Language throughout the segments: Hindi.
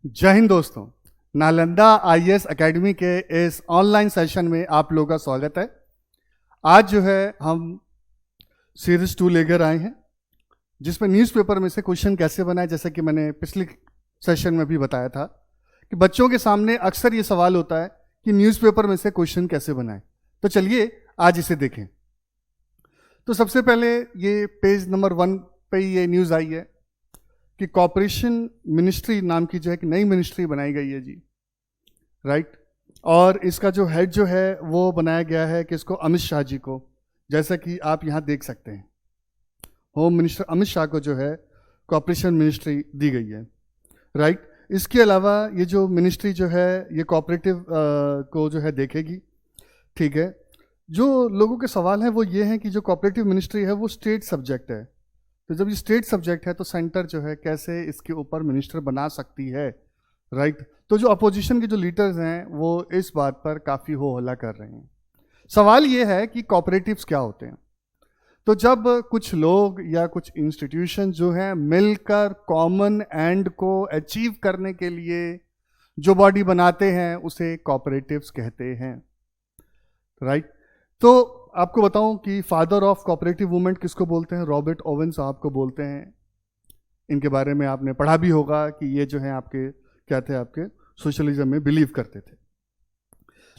जय हिंद दोस्तों। नालंदा आईएएस एकेडमी के इस ऑनलाइन सेशन में आप लोगों का स्वागत है। आज जो है हम सीरीज 2 लेकर आए हैं जिसमें न्यूज़पेपर में से क्वेश्चन कैसे बनाए। जैसा कि मैंने पिछले सेशन में भी बताया था कि बच्चों के सामने अक्सर ये सवाल होता है कि न्यूज़पेपर में से क्वेश्चन कैसे बनाएं। तो चलिए आज इसे देखें। तो सबसे पहले ये पेज नंबर 1 पे ये न्यूज़ आई है कि कॉर्पोरेशन मिनिस्ट्री नाम की जो है एक नई मिनिस्ट्री बनाई गई है जी, राइट। और इसका जो हेड जो है वो बनाया गया है कि इसको अमित शाह जी को, जैसा कि आप यहाँ देख सकते हैं, होम मिनिस्टर अमित शाह को जो है कॉर्पोरेशन मिनिस्ट्री दी गई है, राइट। इसके अलावा ये जो मिनिस्ट्री जो है ये कोऑपरेटिव को जो है देखेगी, ठीक है। जो लोगों के सवाल हैं वो ये हैं कि जो कोऑपरेटिव मिनिस्ट्री है वो स्टेट सब्जेक्ट है, तो जब ये स्टेट सब्जेक्ट है तो सेंटर जो है कैसे इसके ऊपर मिनिस्टर बना सकती है, राइट। तो जो अपोजिशन के जो लीडर्स हैं वो इस बात पर काफ़ी हो हल्ला कर रहे हैं। सवाल ये है कि कोऑपरेटिव्स क्या होते हैं। तो जब कुछ लोग या कुछ इंस्टीट्यूशन जो हैं मिलकर कॉमन एंड को अचीव करने के लिए जो बॉडी बनाते हैं उसे कोऑपरेटिव्स कहते हैं, राइट। तो आपको बताऊं कि फादर ऑफ कोऑपरेटिव मूवमेंट किसको बोलते हैं? रॉबर्ट ओवन साहब को बोलते हैं। इनके बारे में आपने पढ़ा भी होगा कि ये जो है आपके क्या थे, आपके सोशलिज्म में बिलीव करते थे।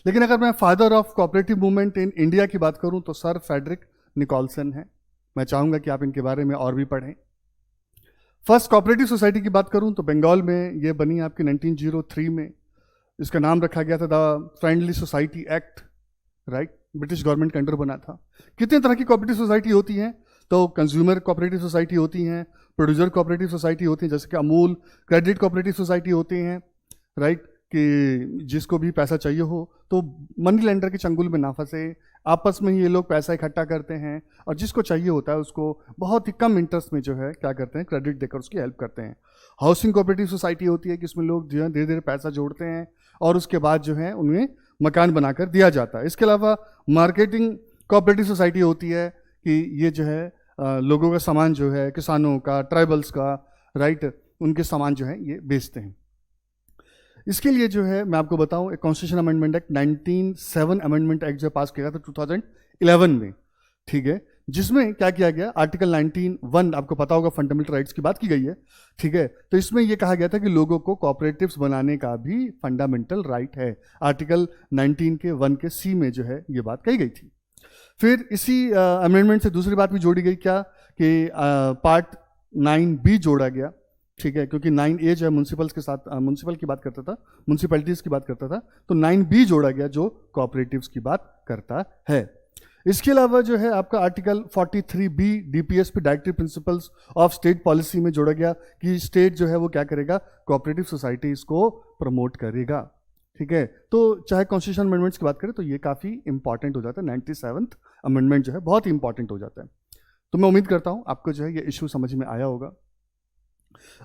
लेकिन अगर मैं father of cooperative movement in India की बात करूं तो सर फ्रेडरिक निकोलसन है। मैं चाहूंगा कि आप इनके बारे में और भी पढ़ें। फर्स्ट कोऑपरेटिव सोसाइटी की बात करूं तो बंगाल में ये बनी आपकी 1903 में। इसका नाम रखा गया था the friendly society act, right. British government के अंडर बना था। कितने तरह की कोऑपरेटिव सोसाइटी होती हैं? तो कंज्यूमर कोऑपरेटिव सोसाइटी होती हैं, प्रोड्यूसर कोऑपरेटिव सोसाइटी होती हैं जैसे कि अमूल, क्रेडिट कोऑपरेटिव सोसाइटी होती हैं, राइट, कि जिसको भी पैसा चाहिए हो तो मनी लेंडर के चंगुल में ना फंसे, आपस में ही ये लोग पैसा इकट्ठा करते हैं और जिसको चाहिए होता है उसको बहुत ही कम इंटरेस्ट में जो है क्या करते हैं, क्रेडिट देकर उसकी हेल्प करते हैं। हाउसिंग कोऑपरेटिव सोसाइटी होती है कि इसमें लोग जो है धीरे धीरे पैसा जोड़ते हैं और उसके बाद जो है उन्हें मकान बनाकर दिया जाता है। इसके अलावा मार्केटिंग कोऑपरेटिव सोसाइटी होती है कि ये जो है लोगों का सामान जो है, किसानों का, ट्राइबल्स का, राइट, उनके सामान जो है ये बेचते हैं। इसके लिए जो है मैं आपको बताऊं एक constitution amendment act 1907 amendment act जो पास किया गया था 2011 में, ठीक है, जिसमें क्या किया गया, आर्टिकल 19(1) आपको पता होगा फंडामेंटल राइट्स की बात की गई है, ठीक है। तो इसमें यह कहा गया था कि लोगों को कोऑपरेटिव्स बनाने का भी फंडामेंटल राइट है। आर्टिकल 19 के 1 के सी में जो है ये बात कही गई थी। फिर इसी अमेंडमेंट से दूसरी बात भी जोड़ी गई, क्या कि पार्ट 9B जोड़ा गया, ठीक है, क्योंकि 9A जो है म्यूनसिपल्स के साथ म्यूनसिपल की बात करता था, म्यूनसिपैलिटीज की बात करता था, तो 9B जोड़ा गया जो कोऑपरेटिव्स की बात करता है। इसके अलावा जो है आपका आर्टिकल 43B डीपीएस पे directive principles of state policy में जोड़ा गया कि स्टेट जो है वो क्या करेगा, कोऑपरेटिव सोसाइटीज को प्रमोट करेगा, ठीक है। तो चाहे कॉन्स्टिट्यूशन अमेंडमेंट्स की बात करें तो ये काफ़ी इंपॉर्टेंट हो जाता है। 97th अमेंडमेंट जो है बहुत ही इंपॉर्टेंट हो जाता है। तो मैं उम्मीद करता हूँ आपको जो है ये इशू समझ में आया होगा।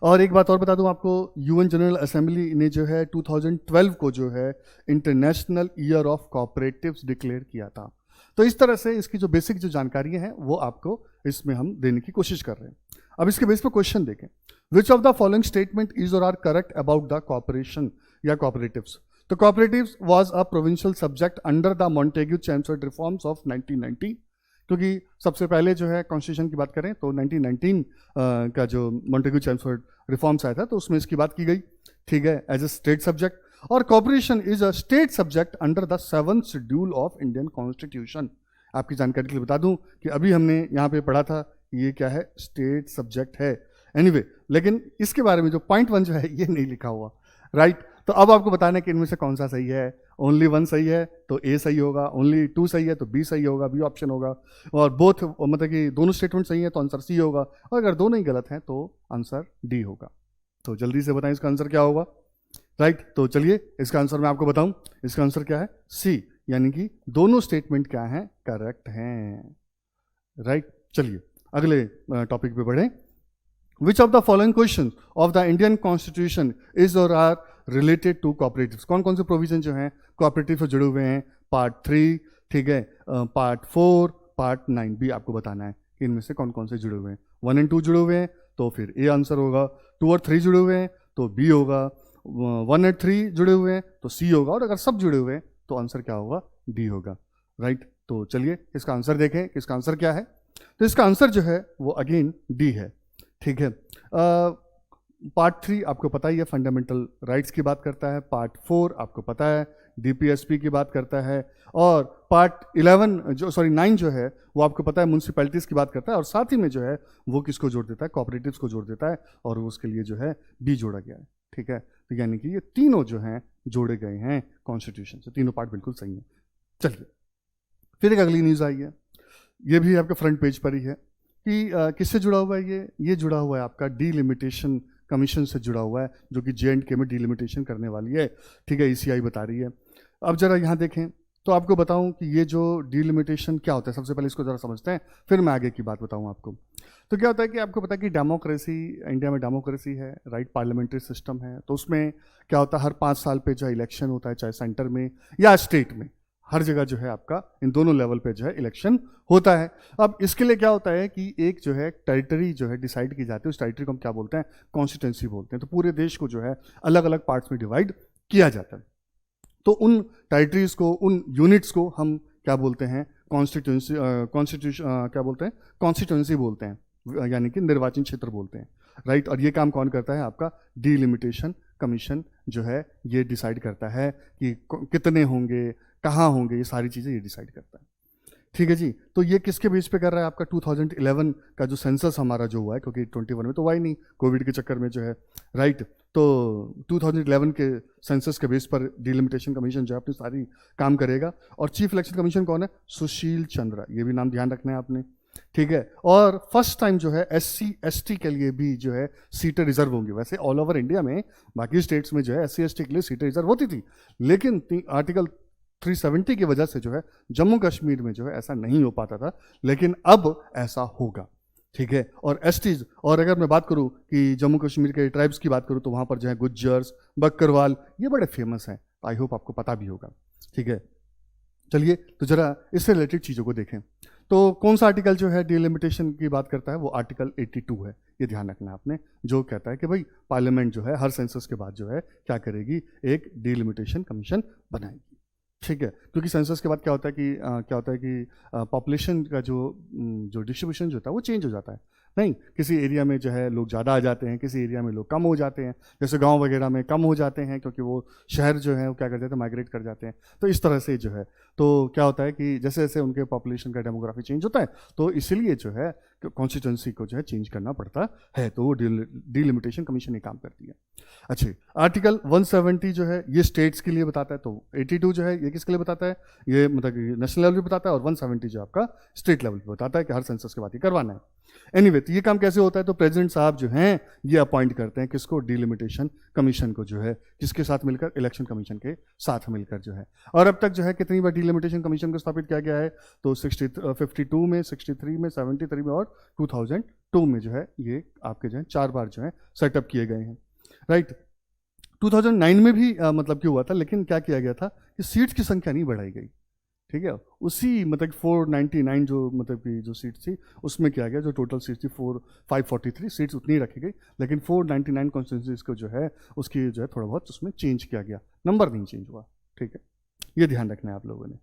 और एक बात और बता दूं आपको, यूएन जनरल असेंबली ने जो है 2012 को जो है international year of cooperatives declare किया था। तो इस तरह से इसकी जो बेसिक जो जानकारी है वो आपको इसमें हम देने की कोशिश कर रहे हैं। अब इसके बेस पर क्वेश्चन देखें। Which of the following statement is और are correct about the corporation या कोऑपरेटिव्स? तो cooperatives was a provincial subject under the Montagu Chelmsford reforms of 1990, क्योंकि सबसे पहले जो है कॉन्स्टिट्यूशन की बात करें तो 1919 का जो मॉन्टेग्यू चैम्सफोर्ड रिफॉर्म्स आया था तो उसमें इसकी बात की गई, ठीक है, एज ए स्टेट सब्जेक्ट। और corporation is a state subject under the 7th schedule of Indian constitution. आपकी जानकारी के लिए बता दूं कि अभी हमने यहाँ पे पढ़ा था ये क्या है, स्टेट सब्जेक्ट है। एनीवे, लेकिन इसके बारे में जो पॉइंट 1 जो है ये नहीं लिखा हुआ, राइट। तो अब आपको बताना है कि इनमें से कौन सा सही है। ओनली 1 सही है तो ए सही होगा, ओनली 2 सही है तो बी सही होगा, बी ऑप्शन होगा, और बोथ मतलब कि दोनों स्टेटमेंट सही है तो आंसर सी होगा, और अगर दोनों ही गलत हैं तो आंसर डी होगा। तो जल्दी से बताएं इसका आंसर क्या होगा, राइट। तो चलिए इसका आंसर मैं आपको बताऊं, इसका आंसर क्या है, सी, यानी कि दोनों स्टेटमेंट क्या हैं, करेक्ट हैं, राइट। चलिए अगले टॉपिक पे बढ़ें। विच of the following question of the Indian constitution is और आर रिलेटेड टू कोऑपरेटिव्स? कौन कौन से प्रोविजन जो हैं कोऑपरेटिव से जुड़े हुए हैं? पार्ट 3, ठीक है, पार्ट 4, पार्ट 9 भी आपको बताना है कि इनमें से कौन कौन से जुड़े हुए हैं। 1 और 2 जुड़े हुए हैं तो फिर ए आंसर होगा, 2 और 3 जुड़े हुए हैं तो बी होगा, 1 और 3 जुड़े हुए हैं तो सी होगा, और अगर सब जुड़े हुए हैं तो आंसर क्या होगा, डी होगा। राइट, तो चलिए इसका आंसर देखें कि इसका आंसर क्या है। तो इसका आंसर जो है वो अगेन डी है। ठीक है, पार्ट 3 आपको पता ही है, फंडामेंटल राइट्स की बात करता है। पार्ट 4 आपको पता है, डीपीएसपी की बात करता है। और पार्ट 9 जो है वो आपको पता है, म्यूनसिपैलिटीज़ की बात करता है। और साथ ही में जो है वो किसको जोड़ देता है, कोऑपरेटिव्स को जोड़ देता है, और उसके लिए जो है बी जोड़ा गया है। ठीक है, तो यानी कि ये तीनों जो हैं जोड़े गए हैं कॉन्स्टिट्यूशन से, तीनों पार्ट बिल्कुल सही है। चलिए फिर एक अगली न्यूज़ आई है, ये भी आपके फ्रंट पेज पर ही है कि किससे जुड़ा हुआ है ये जुड़ा हुआ है आपका डीलिमिटेशन कमीशन से जुड़ा हुआ है, जो कि J&K में डीलिमिटेशन करने वाली है। ठीक है, ECI बता रही है। अब जरा यहाँ देखें तो आपको बताऊं कि ये जो डीलिमिटेशन क्या होता है, सबसे पहले इसको जरा समझते हैं, फिर मैं आगे की बात बताऊं आपको। तो क्या होता है कि आपको पता है कि डेमोक्रेसी, इंडिया में डेमोक्रेसी है, राइट, पार्लियामेंट्री सिस्टम है। तो उसमें क्या होता है, हर 5 साल पे जो इलेक्शन होता है, चाहे सेंटर में या स्टेट में, हर जगह जो है आपका इन दोनों लेवल पे जो है इलेक्शन होता है। अब इसके लिए क्या होता है कि एक जो है टेरिटरी जो है डिसाइड की जाती है, उस टेरिटरी को हम क्या बोलते हैं, कॉन्स्टिट्यूंसी बोलते हैं। तो पूरे देश को जो है अलग अलग पार्ट्स में डिवाइड किया जाता है। तो उन टेरिटरीज को, उन यूनिट्स को हम क्या बोलते हैं, क्या बोलते हैं, कॉन्स्टिट्यूंसी बोलते हैं, यानी कि निर्वाचन क्षेत्र बोलते हैं। राइट, और ये काम कौन करता है, आपका डीलिमिटेशन कमीशन जो है ये डिसाइड करता है कि कितने होंगे, कहाँ होंगे, ये सारी चीज़ें ये डिसाइड करता है। ठीक है जी, तो ये किसके बेस पे कर रहा है, आपका 2011 का जो सेंसस हमारा जो हुआ है, क्योंकि 21 में तो हुआ ही नहीं, कोविड के चक्कर में जो है। राइट, तो 2011 के सेंसस के बेस पर डीलिमिटेशन कमीशन जो है अपनी सारी काम करेगा। और चीफ इलेक्शन कमीशन कौन है, सुशील चंद्रा, ये भी नाम ध्यान रखना है आपने। ठीक है, और फर्स्ट टाइम जो है SC ST के लिए भी जो है सीटें रिजर्व होंगी। वैसे ऑल ओवर इंडिया में बाकी स्टेट्स में जो है SC ST के लिए सीटें रिजर्व होती थी, लेकिन आर्टिकल 370 की वजह से जो है जम्मू कश्मीर में जो है ऐसा नहीं हो पाता था, लेकिन अब ऐसा होगा। ठीक है, और एसटीज, और अगर मैं बात करूं कि जम्मू कश्मीर के ट्राइब्स की बात करूं तो वहां पर जो है गुज्जर्स, बकरवाल, ये बड़े फेमस हैं, आई होप आपको पता भी होगा। ठीक है, चलिए तो जरा इससे रिलेटेड चीज़ों को देखें। तो कौन सा आर्टिकल जो है डीलिमिटेशन की बात करता है, वो आर्टिकल 82 है, ये ध्यान रखना है आपने, जो कहता है कि भाई पार्लियामेंट जो है हर सेंसस के बाद जो है क्या करेगी, एक डीलिमिटेशन कमीशन बनाएगी। ठीक है, क्योंकि सेंसस के बाद क्या होता है कि पॉपुलेशन का जो डिस्ट्रीब्यूशन जो होता है वो चेंज हो जाता है। नहीं, किसी एरिया में जो है लोग ज़्यादा आ जाते हैं, किसी एरिया में लोग कम हो जाते हैं, जैसे गांव वगैरह में कम हो जाते हैं क्योंकि वो शहर जो है वो क्या कर जाते हैं, माइग्रेट कर जाते हैं। तो इस तरह से जो है, तो क्या होता है कि जैसे जैसे उनके पॉपुलेशन का डेमोग्राफी चेंज होता है, तो इसीलिए जो है कॉन्स्टिट्यूंसी को जो है चेंज करना पड़ता है। तो वो डीलिमिटेशन कमीशन ये काम करती है। अच्छा, आर्टिकल 170 जो है ये स्टेट्स के लिए बताता है, तो 82 जो है ये किसके लिए बताता है, ये मतलब नेशनल लेवल पे बताता है, और 170 जो आपका स्टेट लेवल पे बताता है कि हर सेंसस के बाद ये करवाना है। एनीवे, तो ये काम कैसे होता है, तो प्रेसिडेंट साहब जो हैं ये अपॉइंट करते हैं किसको, डीलिमिटेशन कमीशन को, जो है किसके साथ मिलकर, इलेक्शन कमीशन के साथ मिलकर जो है। और अब तक जो है कितनी बार डीलिमिटेशन कमीशन को स्थापित किया गया है, तो 52 में, 63 में, 73 में और 2002 में जो है ये आपके जो है 4 बार जो है सेटअप किए गए हैं। राइट, 2009 में भी मतलब क्यों हुआ था, लेकिन क्या किया गया था कि सीट्स की संख्या नहीं बढ़ाई गई। ठीक है, उसी मतलब 499 जो मतलब की जो सीट थी उसमें किया गया, जो टोटल सीट थी 543 सीट्स उतनी रखी गई, लेकिन 499 कॉन्स्टिट्यूंसीज को जो है उसकी जो है थोड़ा बहुत उसमें चेंज किया गया, नंबर नहीं चेंज हुआ। ठीक है, ये ध्यान रखना है आप लोगों ने।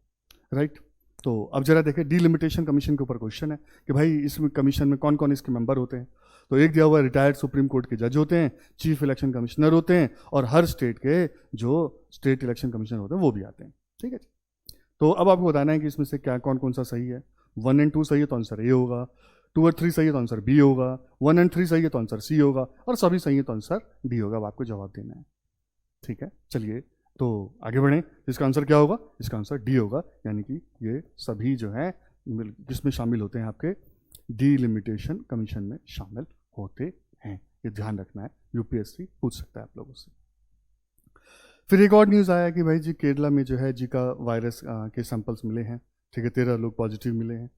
राइट, तो अब जरा देखें डीलिमिटेशन कमीशन के ऊपर क्वेश्चन है कि भाई इस कमीशन में कौन कौन इसके मेंबर होते हैं। तो एक दिया हुआ है रिटायर्ड सुप्रीम कोर्ट के जज होते हैं, चीफ इलेक्शन कमिश्नर होते हैं, और हर स्टेट के जो स्टेट इलेक्शन कमिश्नर होते हैं वो भी आते हैं। ठीक है, तो अब आपको बताना है कि इसमें से क्या कौन कौन सा सही है। 1 और 2 सही है तो आंसर ए होगा, 2 और 3 सही है तो आंसर बी होगा, 1 और 3 सही है तो आंसर सी होगा, और सभी सही है तो आंसर डी होगा। अब आपको जवाब देना है। ठीक है, चलिए तो आगे बढ़ें। इसका आंसर क्या होगा, इसका आंसर डी होगा, यानी कि ये सभी जो है किसमें शामिल होते हैं, आपके डीलिमिटेशन कमीशन में शामिल होते हैं। ये ध्यान रखना है, यूपीएससी पूछ सकता है आप लोगों से। फिर एक और न्यूज़ आया कि भाई जी केरला में जो है जीका वायरस के सैंपल्स मिले हैं। ठीक है, 13 लोग पॉजिटिव मिले हैं।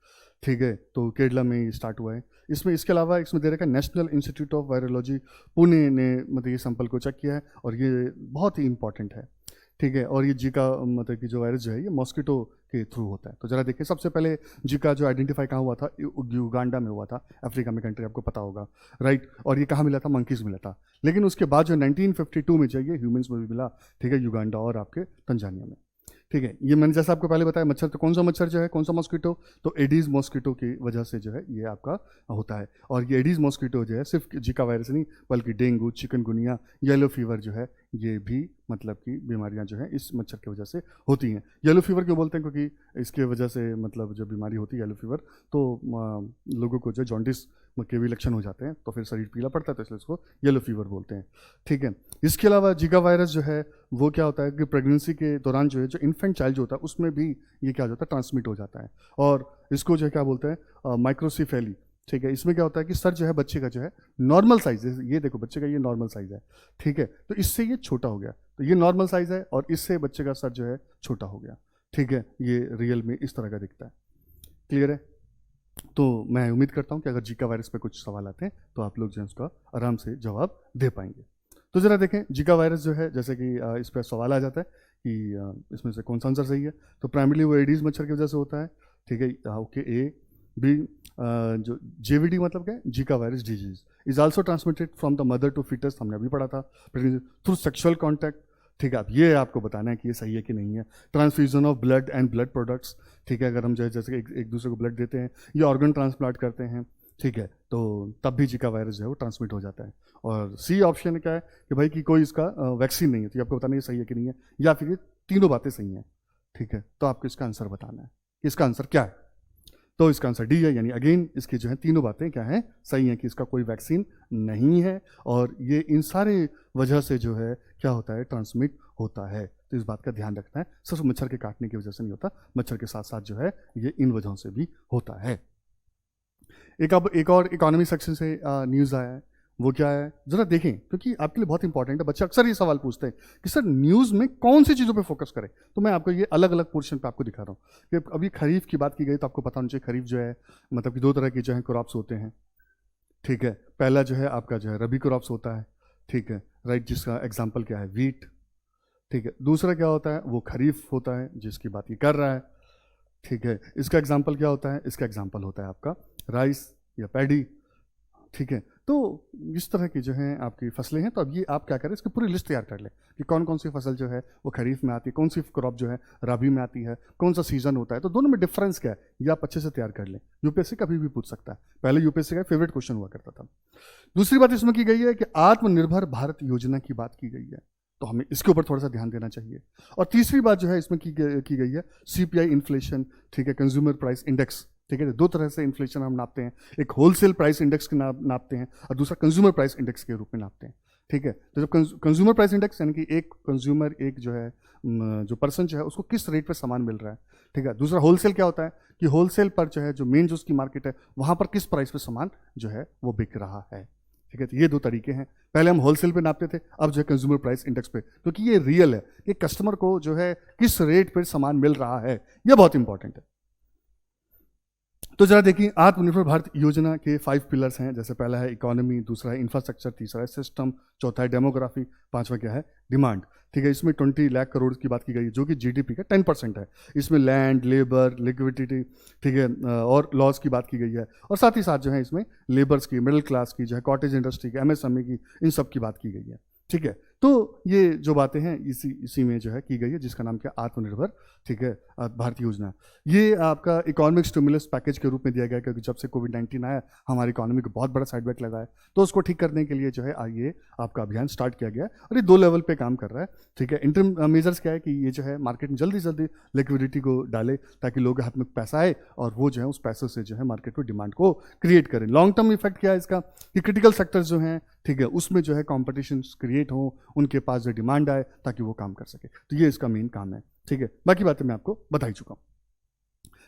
ठीक है, तो केरला में स्टार्ट हुआ है। इसमें इसके अलावा इसमें दे रखा है national institute of virology Pune ने मतलब ये सैंपल को चेक किया है, और ये बहुत ही इंपॉर्टेंट है। ठीक है। और ये जीका मतलब कि जो वायरस जो है ये मॉस्किटो के थ्रू होता है। तो जरा देखिए, सबसे पहले जीका जो आइडेंटिफाई कहाँ हुआ था, युगांडा में हुआ था, अफ्रीका में कंट्री, आपको पता होगा, राइट। और ये कहाँ मिला था, मंकीज मिला था। लेकिन उसके बाद जो 1952 में चाहिए ह्यूमंस में भी मिला, ठीक है, युगांडा और आपके तंजानिया में। ठीक है, ये मैंने जैसा आपको पहले बताया, मच्छर तो कौन सा मच्छर जो है, कौन सा मॉस्किटो, तो एडीज मॉस्किटो की वजह से जो है ये आपका होता है। और ये एडीज मॉस्किटो जो है सिर्फ जीका वायरस नहीं, बल्कि डेंगू, चिकनगुनिया, येलो फीवर जो है, ये भी मतलब कि बीमारियां जो है इस मच्छर की वजह से होती हैं। येलो फीवर क्यों बोलते हैं, क्योंकि इसके वजह से मतलब जो बीमारी होती है येलो फीवर, तो लोगों को जो जॉन्डिस के भी लक्षण हो जाते हैं, तो फिर शरीर पीला पड़ता है, तो इसलिए इसको येलो फीवर बोलते हैं। ठीक है, इसके अलावा जीका वायरस जो है वो क्या होता है कि प्रेगनेंसी के दौरान जो है, जो इन्फेंट चाइल्ड जो होता है उसमें भी ये क्या हो जाता है, ट्रांसमिट हो जाता है। और इसको जो है क्या बोलते हैं, माइक्रोसिफेली। ठीक है, इसमें क्या होता है कि सर जो है बच्चे का जो है नॉर्मल साइज है, ये देखो बच्चे का ये नॉर्मल साइज है, ठीक है, तो इससे ये छोटा हो गया, तो ये नॉर्मल साइज है और इससे बच्चे का सर जो है छोटा हो गया। ठीक है, ये रियल में इस तरह का दिखता है। क्लियर है? तो मैं उम्मीद करता हूं कि अगर जीका वायरस पे कुछ सवाल आते हैं तो आप लोग जो है उसका आराम से जवाब दे पाएंगे। तो जरा देखें, जीका वायरस जो है, जैसे कि इस पर सवाल आ जाता है कि इसमें से कौन सा आंसर सही है, तो प्राइमरली वो एडीज मच्छर की वजह से होता है। ठीक है, ओके, ए। बी, जो जेवीडी मतलब क्या है, Zika virus disease is also transmitted from the mother to foetus, हमने अभी पढ़ा था, थ्रू सेक्सुअल कॉन्टैक्ट। ठीक है, अब ये आपको बताना है कि ये सही है कि नहीं है। Transfusion of blood and blood products, ठीक है, अगर हम जैसे एक दूसरे को ब्लड देते हैं या ऑर्गन ट्रांसप्लांट करते हैं, ठीक है, तो तब भी जीका वायरस जो है वो ट्रांसमिट हो जाता है। और सी ऑप्शन क्या है कि भाई कि कोई इसका वैक्सीन नहीं है, तो ये आपको बताना ये सही है कि नहीं है, या फिर ये तीनों बातें सही हैं। ठीक है, तो आपको इसका आंसर बताना है कि इसका आंसर क्या है। तो इसका आंसर डी है, यानी अगेन इसकी जो है तीनों बातें क्या हैं, सही हैं, कि इसका कोई वैक्सीन नहीं है और ये इन सारे वजह से जो है क्या होता है, ट्रांसमिट होता है। तो इस बात का ध्यान रखना है, सिर्फ मच्छर के काटने की वजह से नहीं होता, मच्छर के साथ साथ जो है ये इन वजहों से भी होता है। अब एक और इकोनॉमी सेक्शन से न्यूज़ आया है, वो क्या है जरा देखें, क्योंकि आपके लिए बहुत इंपॉर्टेंट है। बच्चे अक्सर ये सवाल पूछते हैं कि सर न्यूज़ में कौन सी चीज़ों पे फोकस करें, तो मैं आपको ये अलग अलग पोर्शन पे आपको दिखा रहा हूँ कि अभी खरीफ की बात की गई, तो आपको पता होना चाहिए खरीफ जो है मतलब कि दो तरह के जो है क्रॉप्स होते हैं। ठीक है, पहला जो है आपका जो है रबी क्रॉप्स होता है, ठीक है, राइट, जिसका एग्जाम्पल क्या है, वीट। ठीक है, दूसरा क्या होता है, वो खरीफ होता है जिसकी बात ये कर रहा है। ठीक है, इसका एग्जाम्पल क्या होता है, इसका एग्जाम्पल होता है आपका राइस या पैडी। ठीक है, तो इस तरह की जो है आपकी फसलें हैं। तो अब ये आप क्या करें, इसकी पूरी लिस्ट तैयार कर लें कि कौन कौन सी फसल जो है वो खरीफ में आती है, कौन सी क्रॉप जो है रबी में आती है, कौन सा सीजन होता है, तो दोनों में डिफरेंस क्या है ये आप अच्छे से तैयार कर लें। यूपीएससी कभी भी पूछ सकता है, पहले यूपीएससी का फेवरेट क्वेश्चन हुआ करता था। दूसरी बात इसमें की गई है कि आत्मनिर्भर भारत योजना की बात की गई है, तो हमें इसके ऊपर थोड़ा सा ध्यान देना चाहिए। और तीसरी बात जो है इसमें की गई है सीपीआई इन्फ्लेशन, ठीक है, कंज्यूमर प्राइस इंडेक्स। ठीक है, दो तरह से इन्फ्लेशन हम नापते हैं, एक होलसेल प्राइस इंडेक्स के नापते हैं और दूसरा कंज्यूमर प्राइस इंडेक्स के रूप में नापते हैं। ठीक है, तो जब कंज्यूमर प्राइस इंडेक्स यानी कि एक कंज्यूमर, एक जो है जो पर्सन जो है उसको किस रेट पे सामान मिल रहा है। ठीक है, दूसरा होलसेल क्या होता है कि होलसेल पर जो है जो मेन जो उसकी मार्केट है वहाँ पर किस प्राइस पे सामान जो है वो बिक रहा है। ठीक है, तो ये दो तरीके हैं, पहले हम होलसेल पे नापते थे, अब जो है कंज्यूमर प्राइस इंडेक्स पे, क्योंकि ये रियल है कि कस्टमर को जो है किस रेट पे सामान मिल रहा है, ये बहुत इंपॉर्टेंट है। तो जरा देखिए, आत्मनिर्भर भारत योजना के 5 पिलर्स हैं, जैसे पहला है इकोनॉमी, दूसरा है इंफ्रास्ट्रक्चर, तीसरा है सिस्टम, चौथा है डेमोग्राफी, पांचवा क्या है, डिमांड। ठीक है, इसमें 20 लाख करोड़ की बात की गई है जो कि जीडीपी का 10% है। इसमें लैंड, लेबर, लिक्विडिटी, ठीक है, और लॉज की बात की गई है, और साथ ही साथ जो है इसमें लेबर्स की, मिडिल क्लास की, जो है कॉटेज इंडस्ट्री की, एमएसएमई की, इन सब की बात की गई है। ठीक है, तो ये जो बातें हैं इसी में जो है की गई है, जिसका नाम क्या, आत्मनिर्भर, ठीक है, भारत योजना। ये आपका इकोनॉमिक स्टिमुलस पैकेज के रूप में दिया गया, क्योंकि जब से कोविड-19 आया हमारी इकोनॉमी को बहुत बड़ा साइडबैक लगा है, तो उसको ठीक करने के लिए जो है ये आपका अभियान स्टार्ट किया गया है और ये 2 लेवल पे काम कर रहा है। ठीक है, इंटरम मेजर्स क्या है कि ये जो है मार्केट में जल्दी जल्दी लिक्विडिटी को डाले, ताकि लोगों के हाथ में पैसा आए और वो जो है उस पैसों से जो है मार्केट में डिमांड को क्रिएट करें। लॉन्ग टर्म इफेक्ट क्या है इसका कि क्रिटिकल सेक्टर्स जो हैं, ठीक है, उसमें जो है कॉम्पिटिशन क्रिएट हो, उनके पास जो डिमांड आए ताकि वो काम कर सके, तो ये इसका मेन काम है। ठीक है, बाकी बातें मैं आपको बता ही चुका हूं।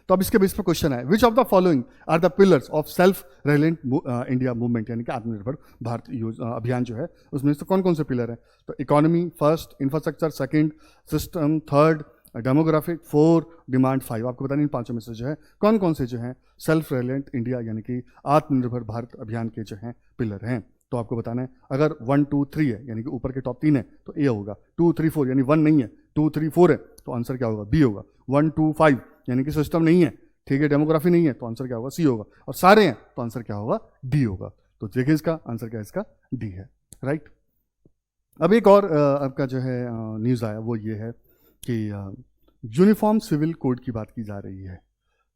तो अब इसके बेस पर क्वेश्चन है, which of the following are the pillars of self reliant India movement, यानी कि आत्मनिर्भर भारत अभियान जो है उसमें से कौन कौन से पिलर हैं। तो economy first, infrastructure second, system third, demographic 4, demand 5। आपको बताना इन पांचों में से जो है कौन कौन से जो है सेल्फ रेलिएंट इंडिया यानी कि आत्मनिर्भर भारत अभियान के जो है पिलर हैं। तो आपको बताना है, अगर 1 2 3 है यानी कि ऊपर के टॉप 3 है तो ए होगा, 2 3 4 यानी 1 नहीं है 2 3 4 है तो आंसर क्या होगा? बी होगा। 1 2 5 यानी कि सिस्टम नहीं है, ठीक है, डेमोग्राफी नहीं है तो आंसर क्या होगा? सी होगा। और सारे हैं तो आंसर क्या होगा? डी होगा। तो देखिए इसका आंसर क्या है? इसका डी है, राइट। अब एक और आपका जो है न्यूज़ आया वो ये है कि यूनिफॉर्म सिविल कोड की बात की जा रही है,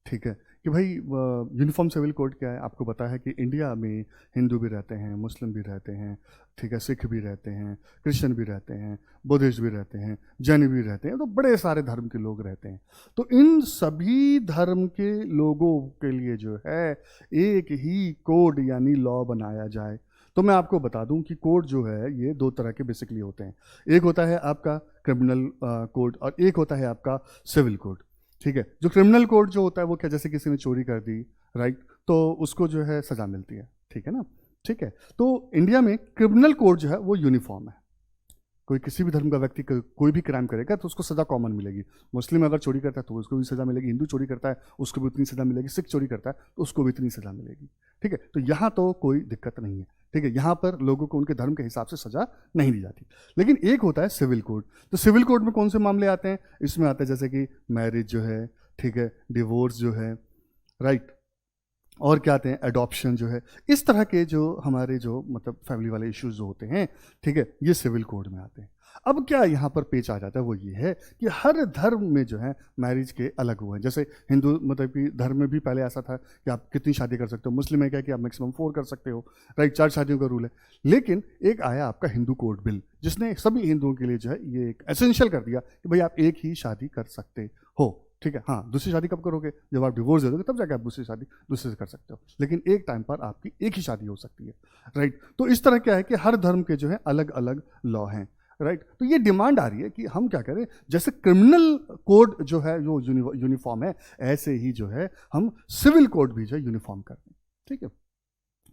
ठीक है, कि भाई यूनिफॉर्म सिविल कोड क्या है? आपको पता है कि इंडिया में हिंदू भी रहते हैं, मुस्लिम भी रहते हैं, ठीक है, सिख भी रहते हैं, क्रिश्चियन भी रहते हैं, बुद्धिस्ट भी रहते हैं, जैन भी रहते हैं, तो बड़े सारे धर्म के लोग रहते हैं। तो इन सभी धर्म के लोगों के लिए जो है एक ही कोड यानी लॉ बनाया जाए। तो मैं आपको बता दूं कि कोड जो है ये 2 तरह के बेसिकली होते हैं। एक होता है आपका क्रिमिनल कोड और एक होता है आपका सिविल कोड, ठीक है। जो क्रिमिनल कोड जो होता है वो क्या, जैसे किसी ने चोरी कर दी, राइट, तो उसको जो है सजा मिलती है, ठीक है ना, ठीक है। तो इंडिया में क्रिमिनल कोड जो है वो यूनिफॉर्म है। कोई किसी भी धर्म का व्यक्ति कोई भी क्राइम करेगा तो उसको सजा कॉमन मिलेगी। मुस्लिम अगर चोरी करता है तो उसको भी सजा मिलेगी, हिंदू चोरी करता है उसको भी उतनी सजा मिलेगी, सिख चोरी करता है तो उसको भी इतनी सजा मिलेगी, ठीक है। तो यहाँ तो कोई दिक्कत नहीं है, ठीक है, यहाँ पर लोगों को उनके धर्म के हिसाब से सजा नहीं दी जाती। लेकिन एक होता है सिविल कोड। तो सिविल कोड में कौन से मामले आते हैं? इसमें आते हैं जैसे कि मैरिज जो है, ठीक है, डिवोर्स जो है, राइट, और क्या आते हैं? एडॉप्शन जो है। इस तरह के जो हमारे जो मतलब फैमिली वाले इश्यूज जो होते हैं, ठीक है, ये सिविल कोड में आते हैं। अब क्या यहाँ पर पेच आ जाता है वो ये है कि हर धर्म में जो है मैरिज के अलग हुए हैं। जैसे हिंदू मतलब कि धर्म में भी पहले ऐसा था कि आप कितनी शादी कर सकते हो, मुस्लिम में क्या कि आप मैक्सिमम 4 कर सकते हो, राइट, 4 शादियों का रूल है। लेकिन एक आया आपका हिंदू कोड बिल जिसने सभी हिंदुओं के लिए जो है ये एक एसेंशियल कर दिया कि भाई आप एक ही शादी कर सकते हो, ठीक है। हाँ, दूसरी शादी कब करोगे? जब आप डिवोर्स दे दोगे तब जाके आप दूसरी शादी दूसरे से कर सकते हो, लेकिन एक टाइम पर आपकी एक ही शादी हो सकती है, राइट। तो इस तरह क्या है कि हर धर्म के जो है अलग अलग लॉ हैं, राइट। तो ये डिमांड आ रही है कि हम क्या करें, जैसे क्रिमिनल कोड जो है जो यूनिफॉर्म है, ऐसे ही जो है हम सिविल कोड भी जो है यूनिफॉर्म कर दें, ठीक है।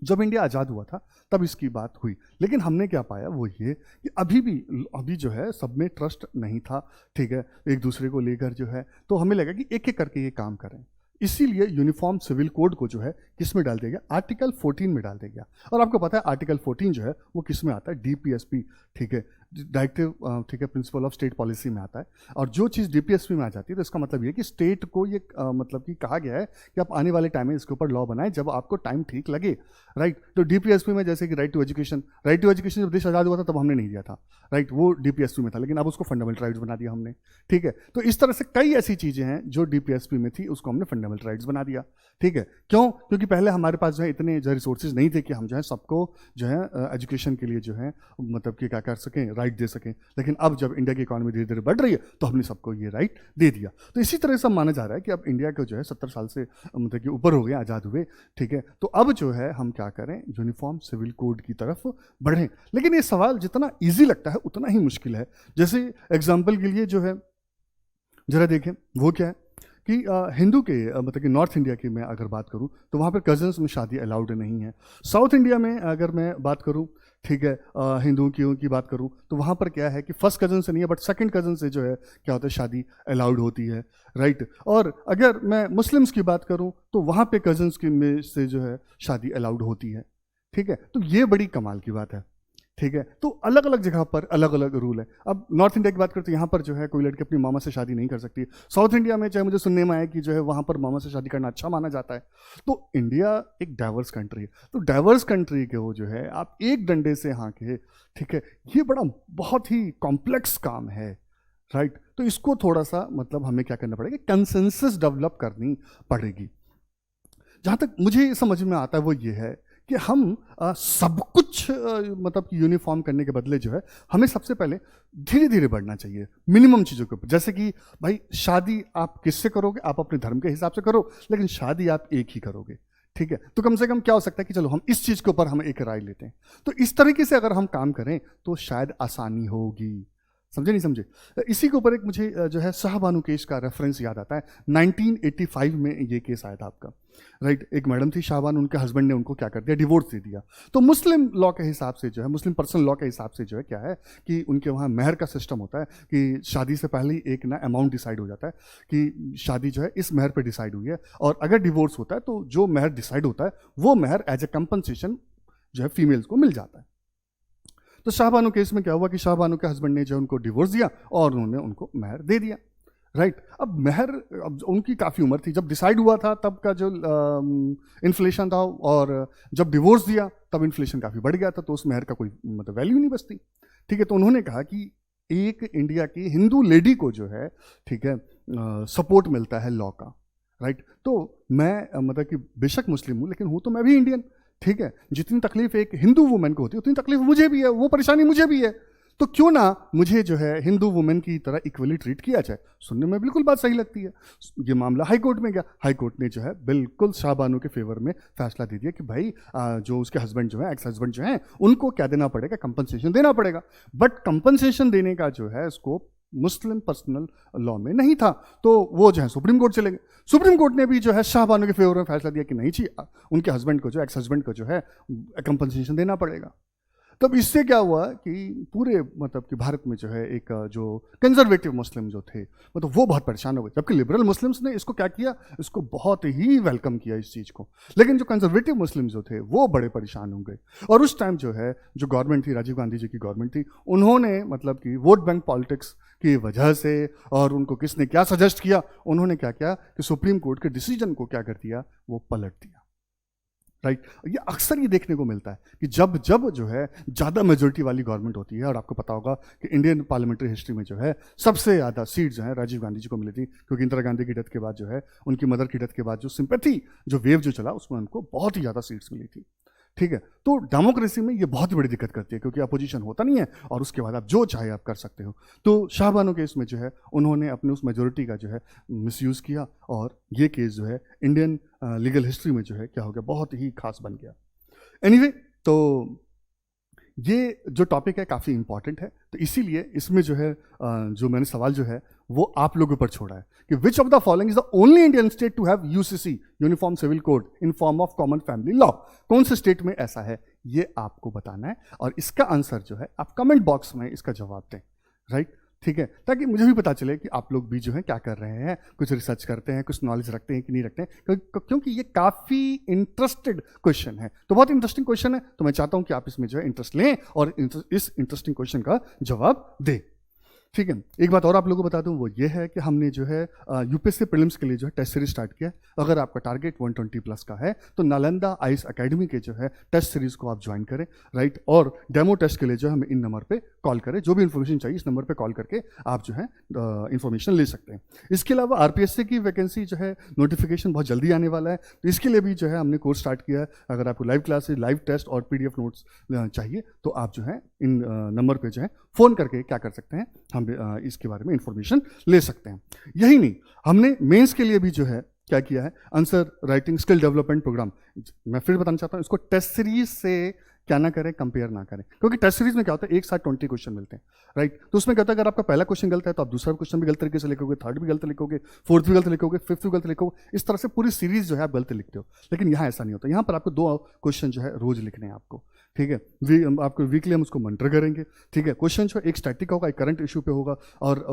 जब इंडिया आज़ाद हुआ था तब इसकी बात हुई, लेकिन हमने क्या पाया वो ये कि अभी जो है सब में ट्रस्ट नहीं था, ठीक है, एक दूसरे को लेकर जो है, तो हमें लगा कि एक एक करके ये काम करें। इसीलिए यूनिफॉर्म सिविल कोड को जो है किस में डाल दिया गया? आर्टिकल 14 में डाल दिया गया। और आपको पता है आर्टिकल 14 जो है वो किस में आता है? डीपीएसपी, ठीक है, डायरेक्टिव, ठीक है, प्रिंसिपल ऑफ स्टेट पॉलिसी में आता है। और जो चीज़ डीपीएसपी में आ जाती है तो इसका मतलब ये कि स्टेट को ये मतलब कि कहा गया है कि आप आने वाले टाइम में इसके ऊपर लॉ बनाएं जब आपको टाइम ठीक लगे, राइट। तो डीपीएसपी में जैसे कि राइट टू एजुकेशन जब देश आज़ाद हुआ था तब हमने नहीं दिया था, राइट, वो डीपीएसपी में था, लेकिन अब उसको फंडामेंटल राइट्स बना दिया हमने, ठीक है। तो इस तरह से कई ऐसी चीज़ें हैं जो डीपीएसपी में थी उसको हमने फंडामेंटल राइट्स बना दिया, ठीक है। क्यों? क्योंकि पहले हमारे पास जो है इतने जो रिसोर्सेज नहीं थे कि हम जो है सबको जो है एजुकेशन के लिए जो है मतलब कि क्या कर सकें, राइट दे सकें। लेकिन अब जब इंडिया की इकोनॉमी धीरे धीरे बढ़ रही है तो हमने सबको ये राइट दे दिया। तो इसी तरह से माना जा रहा है कि अब इंडिया को जो है 70 साल से मतलब कि ऊपर हो गए, आज़ाद हुए, ठीक है। तो अब जो है हम क्या करें, यूनिफॉर्म सिविल कोड की तरफ बढ़ें। लेकिन ये सवाल जितना ईजी लगता है उतना ही मुश्किल है। जैसे एग्जाम्पल के लिए जो है जरा देखें वो क्या है कि हिंदू के मतलब कि नॉर्थ इंडिया की मैं अगर बात करूं तो वहाँ पर कजन्स में शादी अलाउड नहीं है। साउथ इंडिया में अगर मैं बात करूं, ठीक है, हिंदुओं की बात करूं तो वहाँ पर क्या है कि फर्स्ट कजन से नहीं है बट सेकंड कजन से जो है क्या होता है, शादी अलाउड होती है, राइट। और अगर मैं मुस्लिम्स की बात करूं तो वहाँ पे कजन्स की में से जो है शादी अलाउड होती है, ठीक है। तो ये बड़ी कमाल की बात है, ठीक है। तो अलग अलग जगह पर अलग अलग रूल है। अब नॉर्थ इंडिया की बात करते हैं, यहाँ पर जो है कोई लड़की अपनी मामा से शादी नहीं कर सकती। साउथ इंडिया में चाहे मुझे सुनने में आए कि जो है वहाँ पर मामा से शादी करना अच्छा माना जाता है। तो इंडिया एक डाइवर्स कंट्री है, तो डाइवर्स कंट्री के वो जो है आप एक डंडे से हाँके, ठीक है, ये बड़ा बहुत ही कॉम्प्लेक्स काम है, राइट। तो इसको थोड़ा सा मतलब हमें क्या करना पड़ेगा, कंसेंसस डेवलप करनी पड़ेगी। जहाँ तक मुझे समझ में आता है वो ये है कि हम सब कुछ मतलब यूनिफॉर्म करने के बदले जो है हमें सबसे पहले धीरे धीरे बढ़ना चाहिए मिनिमम चीज़ों के ऊपर। जैसे कि भाई शादी आप किससे करोगे, आप अपने धर्म के हिसाब से करो, लेकिन शादी आप एक ही करोगे, ठीक है। तो कम से कम क्या हो सकता है कि चलो हम इस चीज़ के ऊपर हम एक राय लेते हैं। तो इस तरीके से अगर हम काम करें तो शायद आसानी होगी। समझे नहीं समझे? इसी के ऊपर एक मुझे जो है शाहबानू केस का रेफरेंस याद आता है। 1985 में ये केस आया था आपका, राइट। एक मैडम थी शाहबानू, उनके हस्बैंड ने उनको क्या कर दिया, डिवोर्स दे दिया। तो मुस्लिम लॉ के हिसाब से जो है, मुस्लिम पर्सनल लॉ के हिसाब से जो है क्या है कि उनके वहाँ मेहर का सिस्टम होता है कि शादी से पहले ही एक ना अमाउंट डिसाइड हो जाता है कि शादी जो है इस मेहर पर डिसाइड हुई है, और अगर डिवोर्स होता है तो जो मेहर डिसाइड होता है वो मेहर एज ए कंपनसेशन जो है फीमेल्स को मिल जाता है। तो शाहबानो केस में क्या हुआ कि शाहबानो के हस्बैंड ने जो उनको डिवोर्स दिया और उन्होंने उनको महर दे दिया, राइट। अब महर, अब उनकी काफ़ी उम्र थी जब डिसाइड हुआ था, तब का जो इन्फ्लेशन था, और जब डिवोर्स दिया तब इन्फ्लेशन काफ़ी बढ़ गया था, तो उस महर का कोई मतलब वैल्यू नहीं बचती, ठीक है। तो उन्होंने कहा कि एक इंडिया की हिंदू लेडी को जो है, ठीक है, सपोर्ट मिलता है लॉ का, राइट। तो मैं मतलब कि बेशक मुस्लिम हूँ, लेकिन हूँ तो मैं भी इंडियन, ठीक है। जितनी तकलीफ एक हिंदू वुमेन को होती है उतनी तकलीफ मुझे भी है, वो परेशानी मुझे भी है, तो क्यों ना मुझे जो है हिंदू वुमेन की तरह इक्वली ट्रीट किया जाए। सुनने में बिल्कुल बात सही लगती है। ये मामला हाई कोर्ट में गया, हाई कोर्ट ने जो है बिल्कुल शाहबानो के फेवर में फैसला दे दिया कि भाई जो उसके हस्बैंड जो है, एक्स हस्बैंड जो है, उनको क्या देना पड़ेगा, कंपनसेशन देना पड़ेगा। बट कंपनसेशन देने का जो है स्कोप मुस्लिम पर्सनल लॉ में नहीं था, तो वो जो है सुप्रीम कोर्ट चले गए। सुप्रीम कोर्ट ने भी जो है शाहबानो के फेवर में फैसला दिया कि नहीं चाहिए, उनके हस्बैंड को जो एक्स हस्बैंड को जो है कंपनसेशन देना पड़ेगा। तब इससे क्या हुआ कि पूरे मतलब कि भारत में जो है एक जो कंजर्वेटिव मुस्लिम जो थे, मतलब वो बहुत परेशान हो गए, जबकि लिबरल मुस्लिम्स ने इसको क्या किया, इसको बहुत ही वेलकम किया इस चीज़ को। लेकिन जो कंजर्वेटिव मुस्लिम जो थे वो बड़े परेशान हो गए, और उस टाइम जो है जो गवर्नमेंट थी, राजीव गांधी जी की गवर्नमेंट थी, उन्होंने मतलब कि वोट बैंक पॉलिटिक्स की वजह से, और उनको किसने क्या सजेस्ट किया, उन्होंने क्या किया कि सुप्रीम कोर्ट के डिसीजन को क्या कर दिया, वो पलट दिया, राइट। ये अक्सर ये देखने को मिलता है कि जब जब जो है ज़्यादा मेजोरिटी वाली गवर्नमेंट होती है, और आपको पता होगा कि इंडियन पार्लियामेंट्री हिस्ट्री में जो है सबसे ज़्यादा सीट जो है राजीव गांधी जी को मिली थी, क्योंकि इंदिरा गांधी की डेथ के बाद जो है, उनकी मदर की डेथ के बाद जो सिंपैथी जो वेव जो चला, उसमें उनको बहुत ही ज़्यादा सीट्स मिली थी, ठीक है। तो डेमोक्रेसी में ये बहुत बड़ी दिक्कत करती है, क्योंकि अपोजिशन होता नहीं है, और उसके बाद आप जो चाहे आप कर सकते हो। तो शाहबानो केस में जो है उन्होंने अपने उस मेजोरिटी का जो है मिसयूज़ किया, और ये केस जो है इंडियन लीगल हिस्ट्री में जो है क्या हो गया, बहुत ही खास बन गया। एनीवे, तो ये जो टॉपिक है काफ़ी इंपॉर्टेंट है, तो इसीलिए इसमें जो है जो मैंने सवाल जो है वो आप लोगों पर छोड़ा है कि which of the following is the only Indian state to have UCC, uniform civil code, in form of common family law. कौन से स्टेट में ऐसा है, ये आपको बताना है, और इसका आंसर जो है आप कमेंट बॉक्स में इसका जवाब दें, राइट, ठीक है, ताकि मुझे भी पता चले कि आप लोग भी जो है क्या कर रहे हैं, कुछ रिसर्च करते हैं, कुछ नॉलेज रखते हैं कि नहीं रखते हैं, क्योंकि ये काफ़ी इंटरेस्टेड क्वेश्चन है। तो बहुत इंटरेस्टिंग क्वेश्चन है, तो मैं चाहता हूं कि आप इसमें जो है इंटरेस्ट लें और इस इंटरेस्टिंग क्वेश्चन का जवाब दें, ठीक है। एक बात और आप लोगों को बता दूं, वो ये है कि हमने जो है यूपीएससी प्रीलिम्स के लिए जो है टेस्ट सीरीज स्टार्ट किया है। अगर आपका टारगेट 120 प्लस का है तो नालंदा आईएएस एकेडमी के जो है टेस्ट सीरीज को आप ज्वाइन करें, राइट। और डेमो टेस्ट के लिए जो है हमें इन नंबर पे कॉल करें, जो भी इन्फॉर्मेशन चाहिए इस नंबर पे कॉल करके आप जो है इन्फॉर्मेशन ले सकते हैं। इसके अलावा आरपीएससी की वैकेंसी जो है नोटिफिकेशन बहुत जल्दी आने वाला है, तो इसके लिए भी जो है हमने कोर्स स्टार्ट किया है। अगर आपको लाइव क्लासेस, लाइव टेस्ट और पीडीएफ नोट्स चाहिए तो आप जो है इन नंबर पे जो है फ़ोन करके क्या कर सकते हैं, हम इसके बारे में इंफॉर्मेशन ले सकते हैं। यही नहीं, हमने मेंस के लिए भी जो है क्या किया है, answer writing skill development programme. मैं फिर बताना चाहता हूँ, इसको टेस्ट सीरीज से क्या ना करें, कंपेयर ना करें, क्योंकि टेस्ट सीरीज में क्या होता है एक साथ 20 क्वेश्चन मिलते हैं, राइट। तो उसमें क्या होता है, अगर आपका पहला क्वेश्चन गलत है तो आप दूसरा क्वेश्चन भी गलत तरीके से लिखोगे, थर्ड भी गलत लिखोगे, फोर्थ भी गलत लिखोगे, फिफ्थ भी गलत लिखोगे, इस तरह से पूरी सीरीज जो है आप गलत लिखते हो। लेकिन यहाँ ऐसा नहीं होता, यहाँ पर आपको 2 क्वेश्चन जो है रोज लिखने हैं आपको, ठीक है। आपको वीकली हम उसको मॉनिटर करेंगे, ठीक है। क्वेश्चन जो एक स्टैटिक होगा, एक करंट इशू पे होगा, और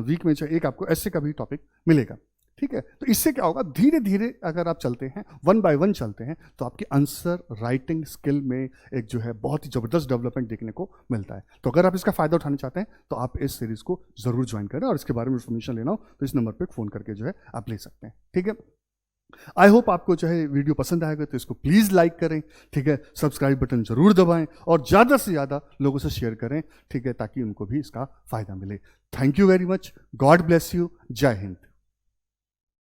वीक में जो एक आपको ऐसे का भी टॉपिक मिलेगा, ठीक है। तो इससे क्या होगा, धीरे धीरे अगर आप चलते हैं, 1 बाय 1 चलते हैं, तो आपकी आंसर राइटिंग स्किल में एक जो है बहुत ही ज़बरदस्त डेवलपमेंट देखने को मिलता है। तो अगर आप इसका फ़ायदा उठाना चाहते हैं तो आप इस सीरीज़ को ज़रूर ज्वाइन करें, और इसके बारे में इन्फॉर्मेशन लेना हो तो इस नंबर पर फ़ोन करके जो है आप ले सकते हैं, ठीक है। आई होप आपको चाहे वीडियो पसंद आएगा तो इसको प्लीज़ लाइक करें, ठीक है। सब्सक्राइब बटन जरूर दबाएं, और ज़्यादा से ज़्यादा लोगों से शेयर करें, ठीक है, ताकि उनको भी इसका फ़ायदा मिले। Thank you very much, God bless you, जय हिंद।